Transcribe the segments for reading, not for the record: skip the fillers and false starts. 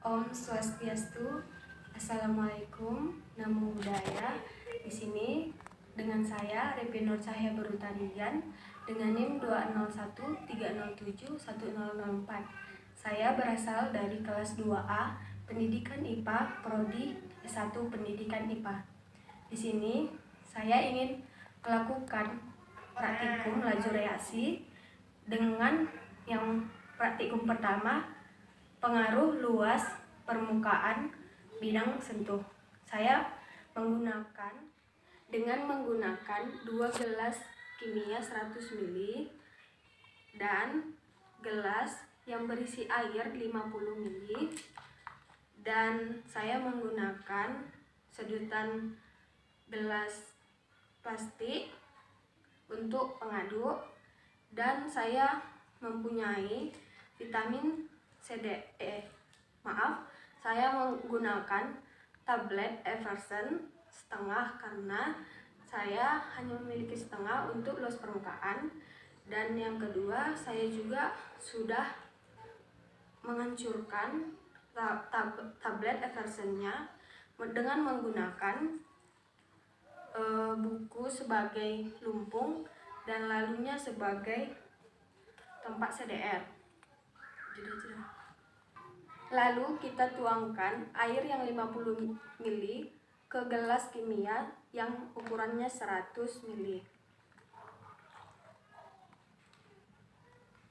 Om Swastiastu. Assalamualaikum. Namo Buddhaya. Di sini dengan saya Repi Nur Cahya Berutarian dengan NIM 201307104. Saya berasal dari kelas 2A Pendidikan IPA Prodi S1 Pendidikan IPA. Di sini saya ingin melakukan praktikum laju reaksi dengan yang praktikum pertama, pengaruh luas permukaan bidang sentuh. Saya menggunakan 2 gelas kimia 100 ml dan gelas yang berisi air 50 ml, dan saya menggunakan sedotan gelas plastik untuk pengaduk, dan saya mempunyai vitamin saya menggunakan tablet Eversen setengah karena saya hanya memiliki setengah untuk luas permukaan. Dan yang kedua, saya juga sudah menghancurkan tablet Eversennya dengan menggunakan buku sebagai lumpung dan lalunya sebagai tempat CDR. Lalu kita tuangkan air yang 50 ml ke gelas kimia yang ukurannya 100 ml.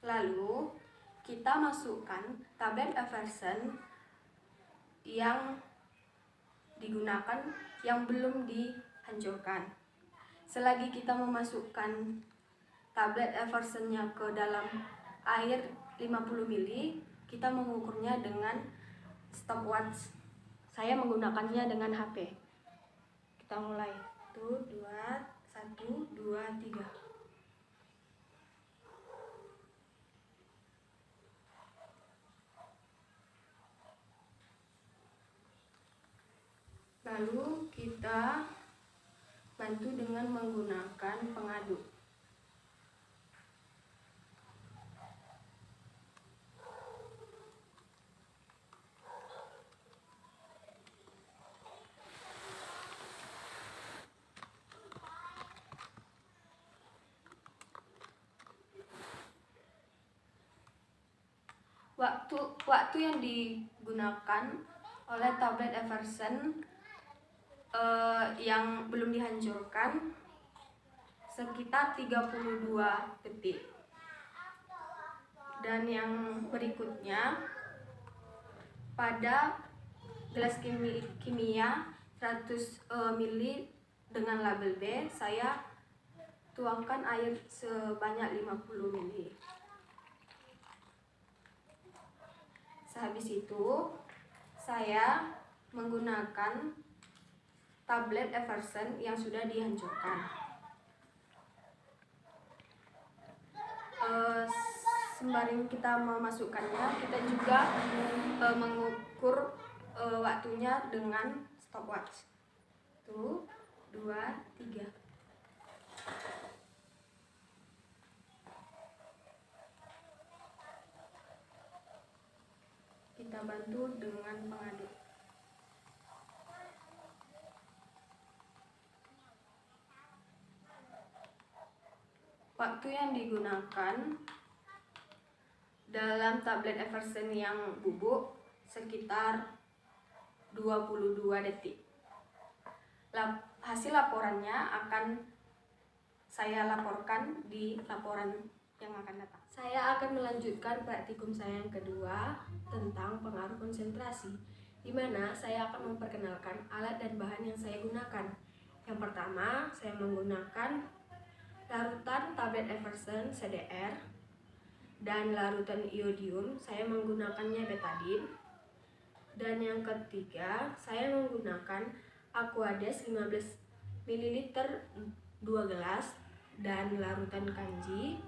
Lalu kita masukkan tablet Eversen yang digunakan yang belum dihancurkan. Selagi kita memasukkan tablet Eversennya ke dalam air 50 ml, kita mengukurnya dengan stopwatch. Saya menggunakannya dengan HP. Kita mulai. 1, 2, 1, 2, 3. Lalu kita bantu dengan menggunakan pengaduk. Waktu yang digunakan oleh tablet Eversen yang belum dihancurkan sekitar 32 detik. Dan yang berikutnya, pada gelas kimia 100 ml dengan label B, saya tuangkan air sebanyak 50 ml. Sehabis itu, saya menggunakan tablet Eversen yang sudah dihancurkan. Sembari kita memasukkannya, kita juga mengukur waktunya dengan stopwatch. 1, 2, 3. Kita bantu dengan pengaduk. Waktu yang digunakan dalam tablet Eversen yang bubuk sekitar 22 detik. Hasil laporannya akan saya laporkan di laporan yang akan datang. Saya akan melanjutkan praktikum saya yang kedua tentang pengaruh konsentrasi, di mana saya akan memperkenalkan alat dan bahan yang saya gunakan. Yang pertama, saya menggunakan larutan tablet Eversen CDR, dan larutan iodium saya menggunakannya betadine. Dan yang ketiga, saya menggunakan Aquades 15 ml 2 gelas, dan larutan kanji,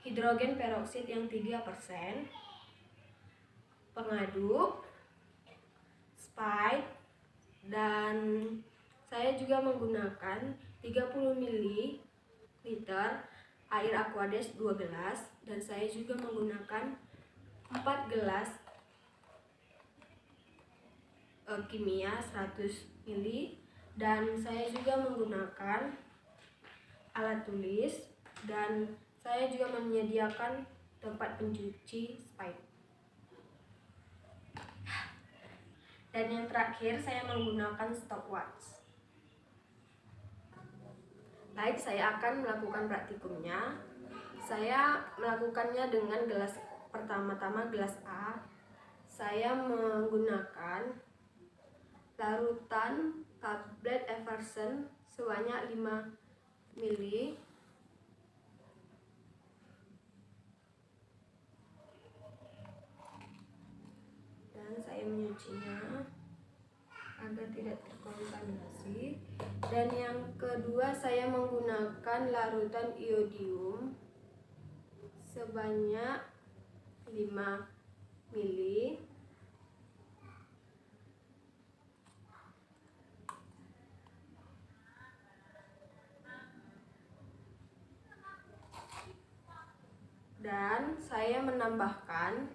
hidrogen peroksida yang 3%, pengaduk, spike, dan saya juga menggunakan 30 ml air Aquades 2 gelas, dan saya juga menggunakan 4 gelas kimia 100 ml, dan saya juga menggunakan alat tulis, dan saya juga menyediakan tempat pencuci spike. Dan yang terakhir, saya menggunakan stopwatch. Baik, saya akan melakukan praktikumnya. Saya melakukannya dengan gelas, pertama-tama gelas A. Saya menggunakan larutan tablet Eversen sebanyak 5 ml. Dan saya menyucinya agar tidak terkontaminasi. Dan yang kedua, saya menggunakan larutan iodium sebanyak 5 ml. Dan saya menambahkan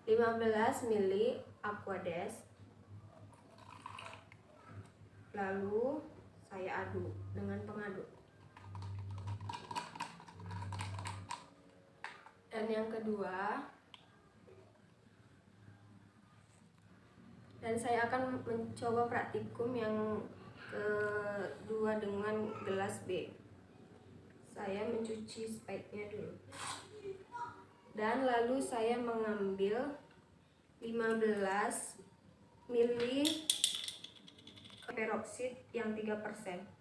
15 ml Aquades. Lalu saya aduk dengan pengaduk. Dan yang kedua, dan saya akan mencoba praktikum yang kedua dengan gelas B. Saya mencuci spike-nya dulu. Dan lalu saya mengambil 15 ml peroxid yang 3%.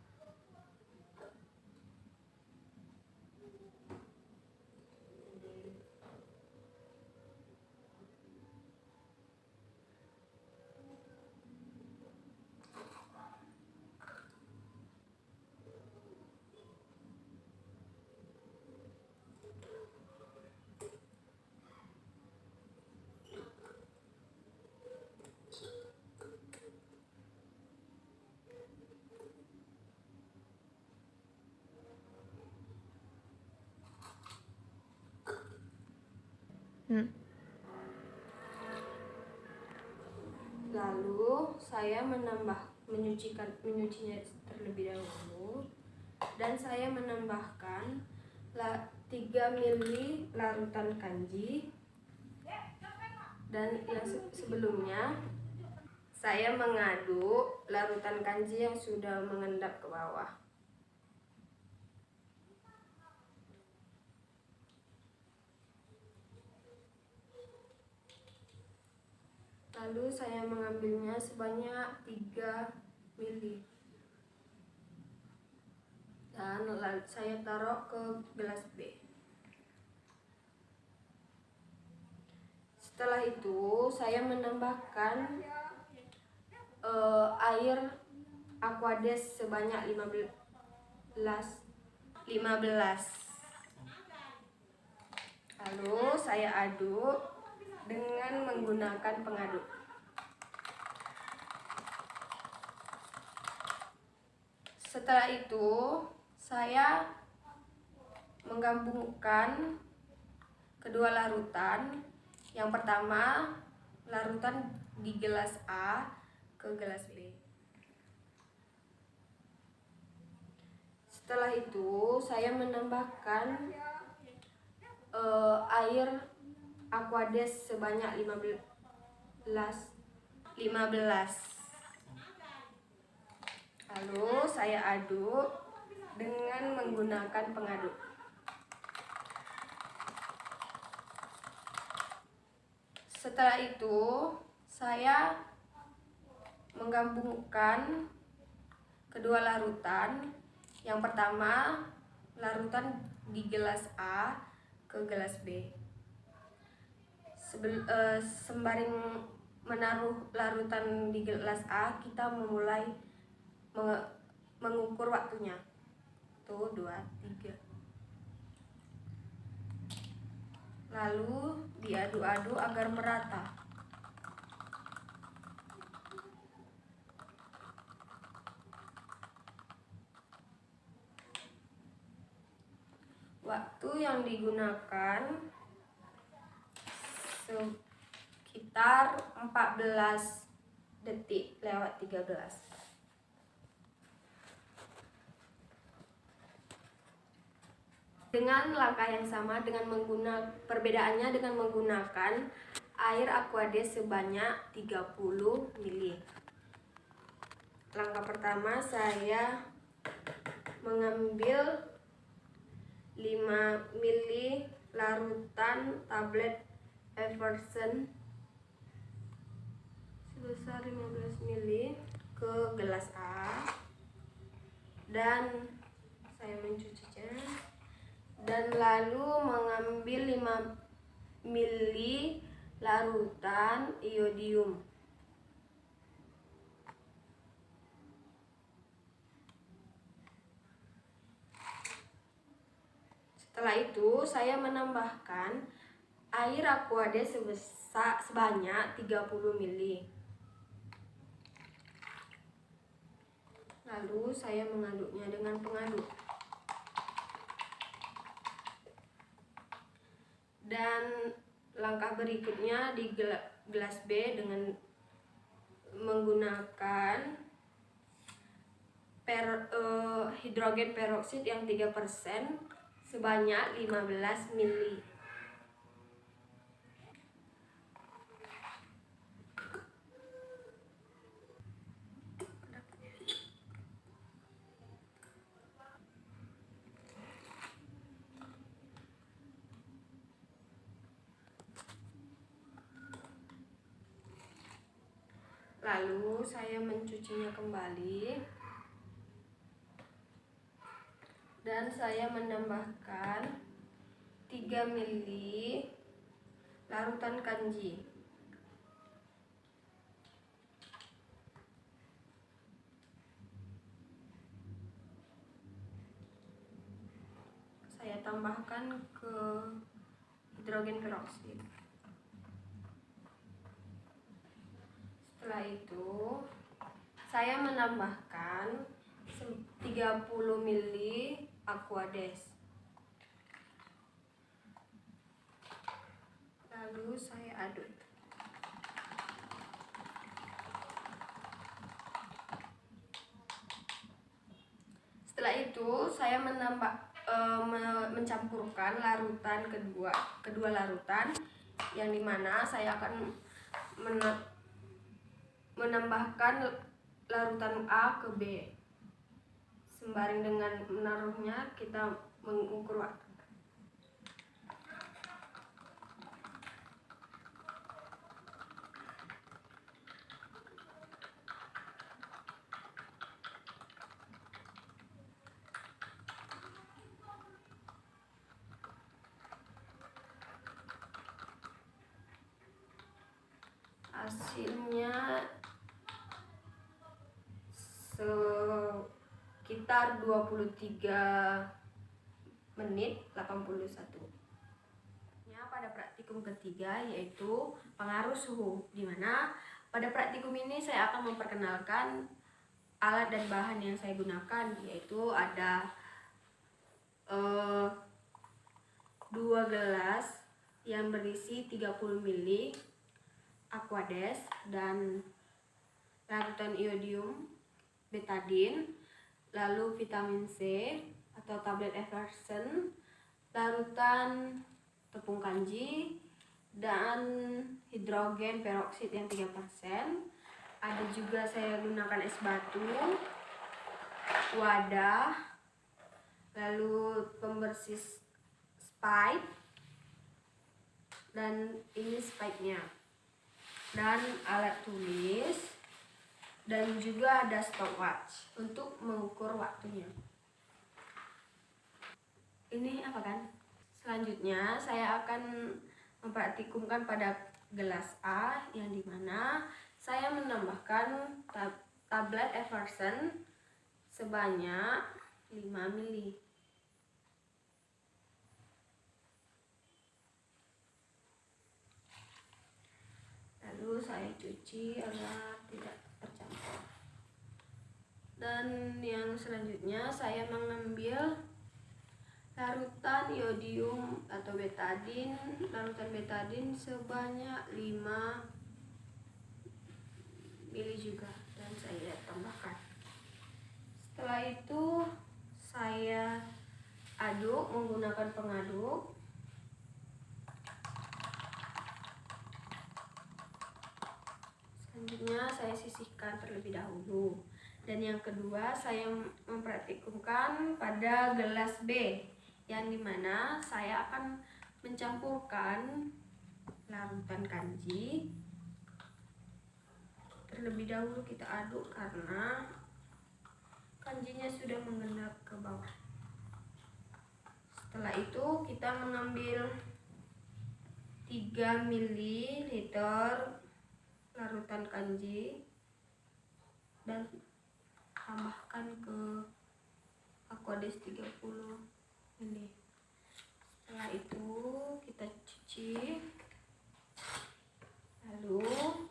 Lalu saya menyucinya terlebih dahulu, dan saya menambahkan 3 ml larutan kanji. Dan yang sebelumnya saya mengaduk larutan kanji yang sudah mengendap ke bawah. Lalu saya mengambilnya sebanyak 3 ml. Dan saya taruh ke gelas B. Setelah itu saya menambahkan air Aquades sebanyak 15. Lalu saya aduk dengan menggunakan pengaduk. Setelah itu saya menggabungkan kedua larutan. Yang pertama, larutan di gelas A ke gelas B. Setelah itu saya menambahkan air Aquades sebanyak 15. Lalu saya aduk dengan menggunakan pengaduk. Setelah itu saya menggabungkan kedua larutan. Yang pertama, larutan di gelas A ke gelas B. Sembari menaruh larutan di gelas A, kita memulai mengukur waktunya. 1, 2, 3. Lalu diaduk-aduk agar merata. Waktu yang digunakan sekitar 14 detik lewat 13. Dengan langkah yang sama, perbedaannya dengan menggunakan air Aquades sebanyak 30 ml. Langkah pertama, saya mengambil 5 ml larutan tablet Eversen sebesar 15 ml ke gelas A, dan saya mencucinya, dan lalu mengambil 5 ml larutan iodium. Setelah itu saya menambahkan air Aquades sebanyak 30 ml. Lalu saya mengaduknya dengan pengaduk. Dan langkah berikutnya di gelas B dengan menggunakan hidrogen peroksida yang 3% sebanyak 15 ml. Lalu saya mencucinya kembali, dan saya menambahkan 3 ml larutan kanji. Saya tambahkan ke hidrogen peroksida. Setelah itu saya menambahkan 30 ml Aquades. Lalu saya aduk. Setelah itu saya mencampurkan larutan kedua larutan, yang dimana saya akan menambahkan larutan A ke B. Sembari dengan menaruhnya, kita mengukur waktu. Hasilnya sekitar 23 menit 81. Pada praktikum ketiga, yaitu pengaruh suhu, di mana pada praktikum ini saya akan memperkenalkan alat dan bahan yang saya gunakan, yaitu ada 2 gelas yang berisi 30 ml Aquades dan larutan iodium, betadine, lalu vitamin C atau tablet Eversen, larutan tepung kanji, dan hidrogen peroksida yang 3%. Ada juga saya gunakan es batu, wadah, lalu pembersih spike, dan ini spike-nya, dan alat tulis, dan juga ada stopwatch untuk mengukur waktunya. Ini apa kan? Selanjutnya saya akan mempraktikumkan pada gelas A, yang dimana saya menambahkan tablet Eversen sebanyak 5 ml. Lalu saya cuci agar tidak tercampur. Dan yang selanjutnya saya mengambil larutan iodium atau larutan betadine sebanyak 5 ml juga, dan saya tambahkan. Setelah itu saya aduk menggunakan pengaduk. Selanjutnya saya sisihkan terlebih dahulu. Dan yang kedua saya mempraktikumkan pada gelas B, yang dimana saya akan mencampurkan larutan kanji. Terlebih dahulu kita aduk karena kanjinya sudah mengendap ke bawah. Setelah itu kita mengambil 3 ml larutan kanji dan tambahkan ke Aquades 30 ml. Setelah itu kita cuci, lalu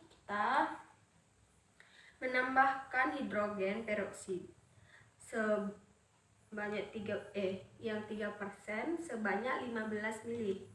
kita menambahkan hidrogen peroksida sebanyak 3% sebanyak 15 ml.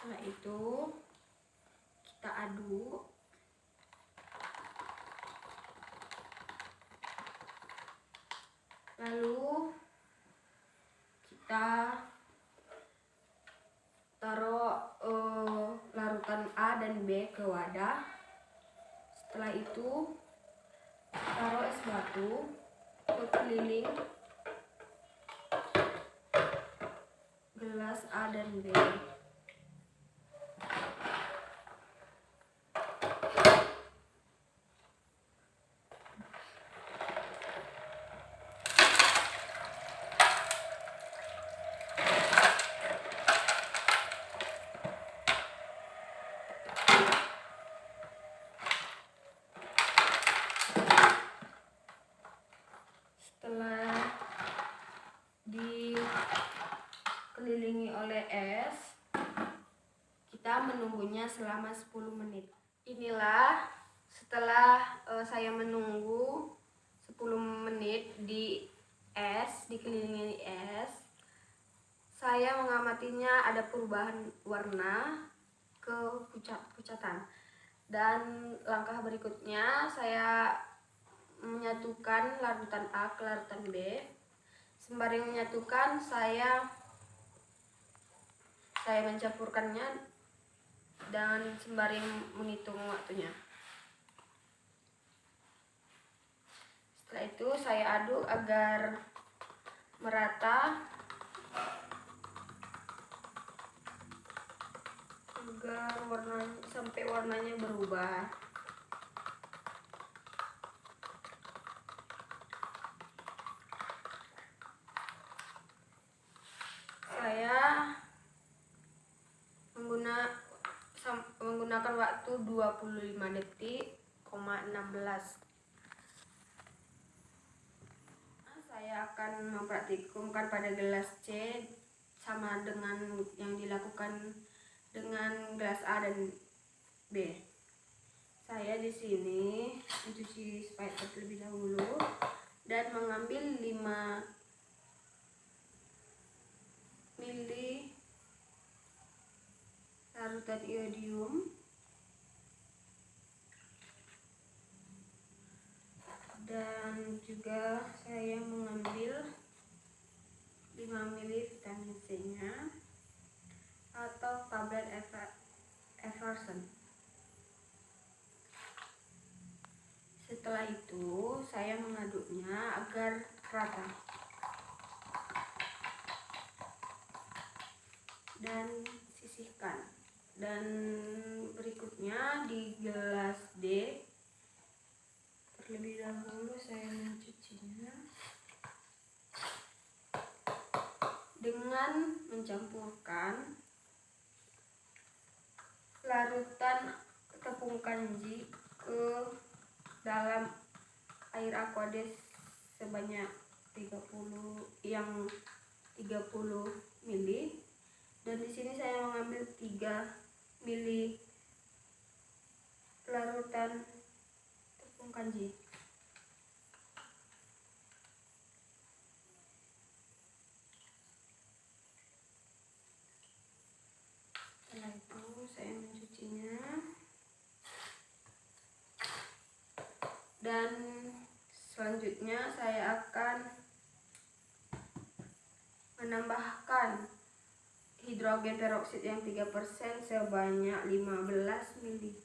Setelah itu kita aduk. Lalu kita taruh larutan A dan B ke wadah. Setelah itu taruh es batu ke keliling gelas A dan B. Setelah dikelilingi oleh es, kita menunggunya selama 10 menit. Inilah setelah saya menunggu 10 menit dikelilingi es, saya mengamatinya ada perubahan warna ke pucatan. Dan langkah berikutnya saya menyatukan larutan A ke larutan B. Sembari menyatukan, saya mencampurkannya dan sembari menghitung waktunya. Setelah itu saya aduk agar merata, agar sampai warnanya berubah. Saya menggunakan waktu 25 detik, 16. Saya akan mempraktikumkan pada gelas C sama dengan yang dilakukan dengan gelas A dan B. Saya di sini mencuci spatula terlebih dahulu dan mengambil 5 ml larutan iodium dan juga saya mengambil 5 ml vitamin C nya atau tablet Everson. Setelah itu saya mengaduknya agar rata dan sisihkan. Dan berikutnya di gelas D, terlebih dahulu saya mencucinya dengan mencampurkan larutan tepung kanji ke dalam air Aquades sebanyak 30 ml. Dan di sini saya mengambil 3 mili larutan tepung kanji. Setelah itu saya mencucinya dan selanjutnya saya akan menambahkan hidrogen peroksida yang 3% sebanyak 15 ml.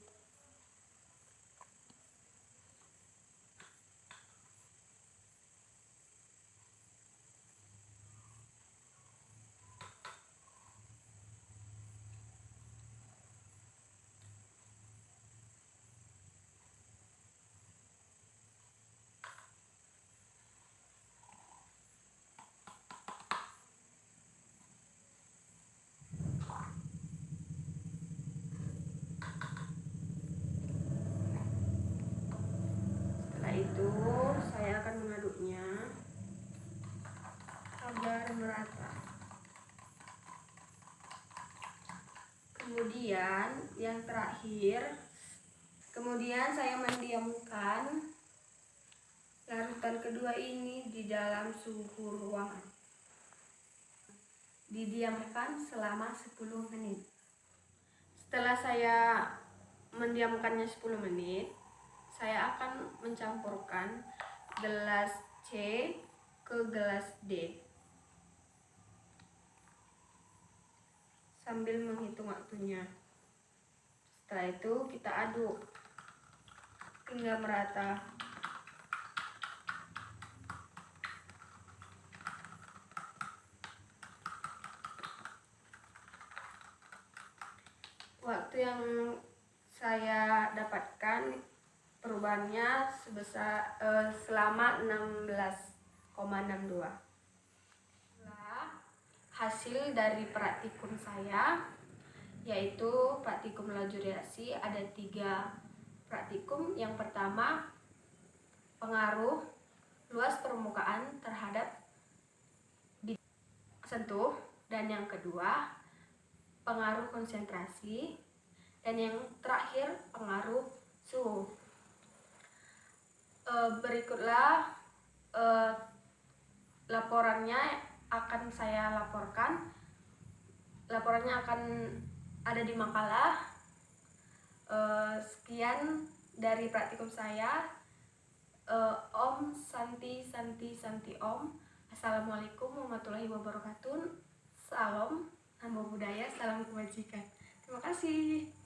Setelah itu saya akan mengaduknya agar merata. Kemudian saya mendiamkan larutan kedua ini di dalam suhu ruangan. Didiamkan selama 10 menit. Setelah saya mendiamkannya 10 menit, saya akan mencampurkan gelas C ke gelas D sambil menghitung waktunya. Setelah itu kita aduk hingga merata. Waktu yang saya dapatkan perubahannya selama 16,62. Hasil dari praktikum saya, yaitu praktikum laju reaksi, ada 3 praktikum. Yang pertama, pengaruh luas permukaan terhadap sentuh, dan yang kedua, pengaruh konsentrasi, dan yang terakhir, pengaruh suhu. Berikutlah laporannya akan saya laporkan. Laporannya akan ada di makalah. Sekian dari praktikum saya. Om Santi Om. Assalamualaikum warahmatullahi wabarakatuh. Salam, namo buddhaya, salam kebajikan. Terima kasih.